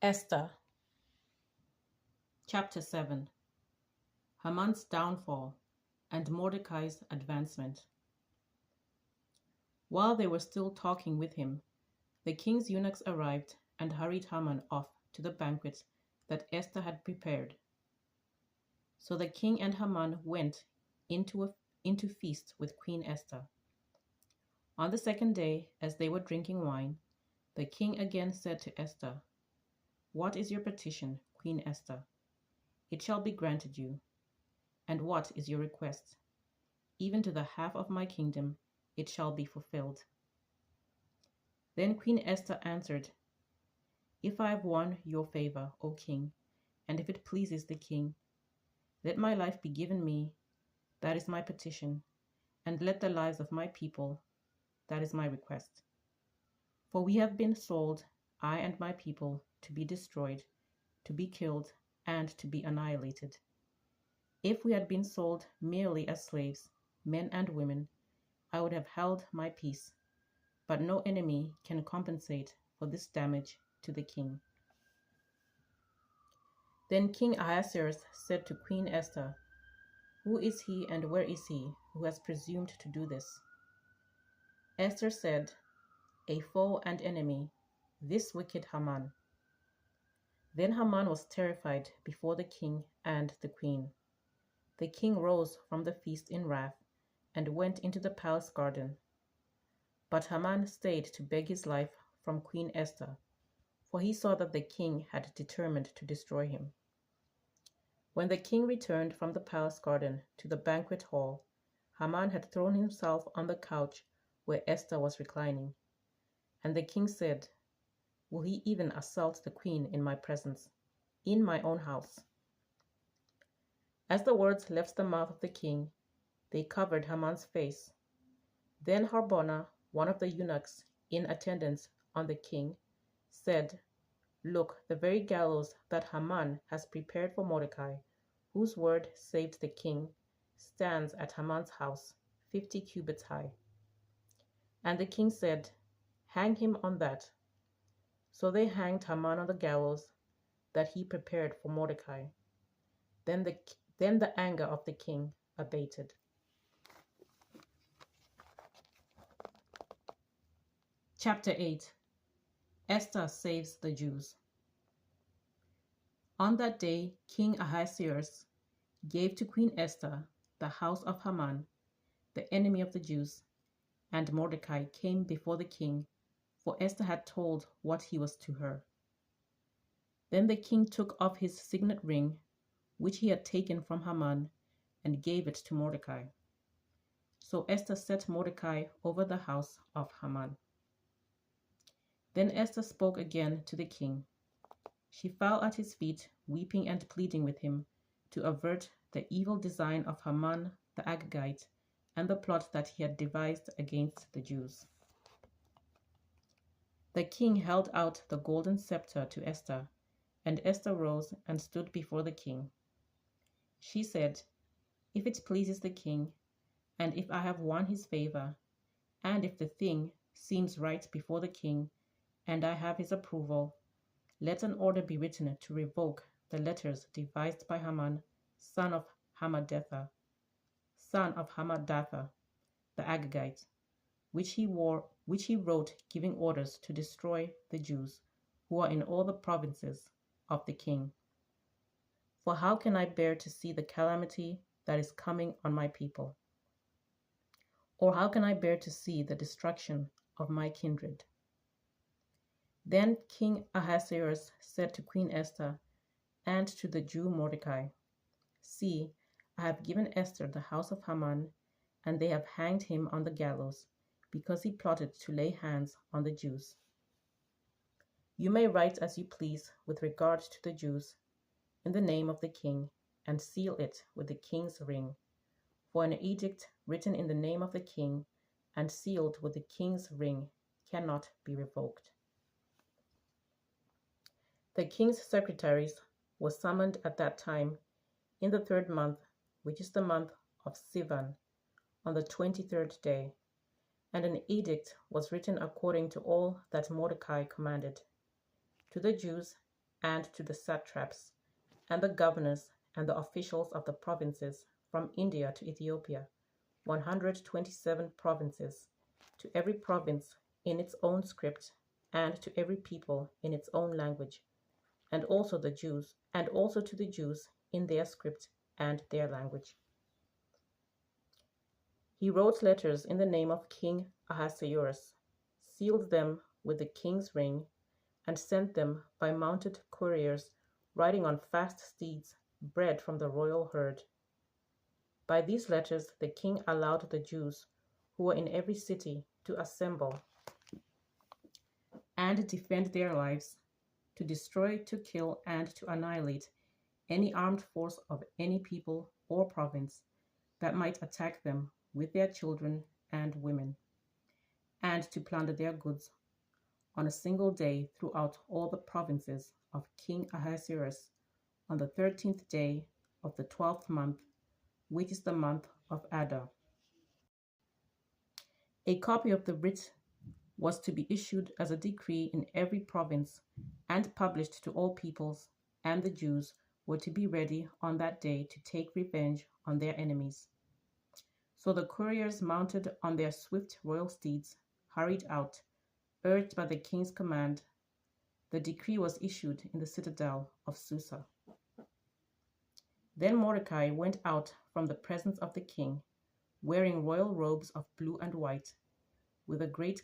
Esther, Chapter 7. Haman's downfall and Mordecai's advancement. While they were still talking with him, the king's eunuchs arrived and hurried Haman off to the banquet that Esther had prepared. So the king and Haman went into feast with Queen Esther. On the second day, as they were drinking wine, the king again said to Esther, "What is your petition, Queen Esther? It shall be granted you. And what is your request? Even to the half of my kingdom it shall be fulfilled." Then Queen Esther answered, "If I have won your favor, O king, and if it pleases the king, let my life be given me, that is my petition, and let the lives of my people, that is my request. For we have been sold, I and my people, to be destroyed, to be killed, and to be annihilated. If we had been sold merely as slaves, men and women, I would have held my peace, but no enemy can compensate for this damage to the king." Then King Ahasuerus said to Queen Esther, "Who is he and where is he who has presumed to do this?" Esther said, "A foe and enemy, this wicked Haman." Then Haman was terrified before the king and the queen. The king rose from the feast in wrath and went into the palace garden. But Haman stayed to beg his life from Queen Esther, for he saw that the king had determined to destroy him. When the king returned from the palace garden to the banquet hall, Haman had thrown himself on the couch where Esther was reclining. And the king said, "Will he even assault the queen in my presence, in my own house?" As the words left the mouth of the king, they covered Haman's face. Then Harbona, one of the eunuchs in attendance on the king, said, "Look, the very gallows that Haman has prepared for Mordecai, whose word saved the king, stands at Haman's house, 50 cubits high." And the king said, "Hang him on that." So they hanged Haman on the gallows that he prepared for Mordecai. Then the anger of the king abated. Chapter 8. Esther saves the Jews. On that day, King Ahasuerus gave to Queen Esther the house of Haman, the enemy of the Jews, and Mordecai came before the king, for Esther had told what he was to her. Then the king took off his signet ring, which he had taken from Haman, and gave it to Mordecai. So Esther set Mordecai over the house of Haman. Then Esther spoke again to the king. She fell at his feet, weeping and pleading with him to avert the evil design of Haman the Agagite and the plot that he had devised against the Jews. The king held out the golden scepter to Esther, and Esther rose and stood before the king. She said, "If it pleases the king, and if I have won his favor, and if the thing seems right before the king, and I have his approval, let an order be written to revoke the letters devised by Haman, son of Hammedatha, the Agagite, which he wrote giving orders to destroy the Jews who are in all the provinces of the king. For how can I bear to see the calamity that is coming on my people? Or how can I bear to see the destruction of my kindred?" Then King Ahasuerus said to Queen Esther and to the Jew Mordecai, "See, I have given Esther the house of Haman, and they have hanged him on the gallows, because he plotted to lay hands on the Jews. You may write as you please with regard to the Jews, in the name of the king, and seal it with the king's ring. For an edict written in the name of the king and sealed with the king's ring cannot be revoked." The king's secretaries were summoned at that time in the 3rd month, which is the month of Sivan, on the 23rd day, and an edict was written according to all that Mordecai commanded. To the Jews, and to the satraps, and the governors and the officials of the provinces from India to Ethiopia, 127 provinces, to every province in its own script, and to every people in its own language, and also to the Jews in their script and their language. He wrote letters in the name of King Ahasuerus, sealed them with the king's ring, and sent them by mounted couriers riding on fast steeds bred from the royal herd. By these letters the king allowed the Jews who were in every city to assemble and defend their lives, to destroy, to kill, and to annihilate any armed force of any people or province that might attack them with their children and women, and to plunder their goods on a single day throughout all the provinces of King Ahasuerus on the 13th day of the 12th month, which is the month of Adar. A copy of the writ was to be issued as a decree in every province and published to all peoples, and the Jews were to be ready on that day to take revenge on their enemies. So the couriers, mounted on their swift royal steeds, hurried out, urged by the king's command. The decree was issued in the citadel of Susa. Then Mordecai went out from the presence of the king, wearing royal robes of blue and white, with a great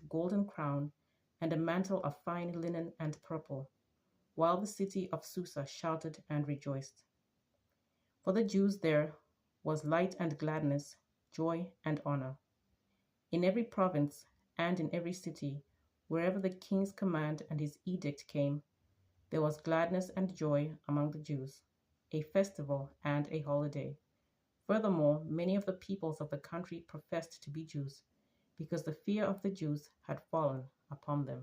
golden crown, and a mantle of fine linen and purple, while the city of Susa shouted and rejoiced. For the Jews there was light and gladness, joy and honor. In every province and in every city, wherever the king's command and his edict came, there was gladness and joy among the Jews, a festival and a holiday. Furthermore, many of the peoples of the country professed to be Jews, because the fear of the Jews had fallen upon them.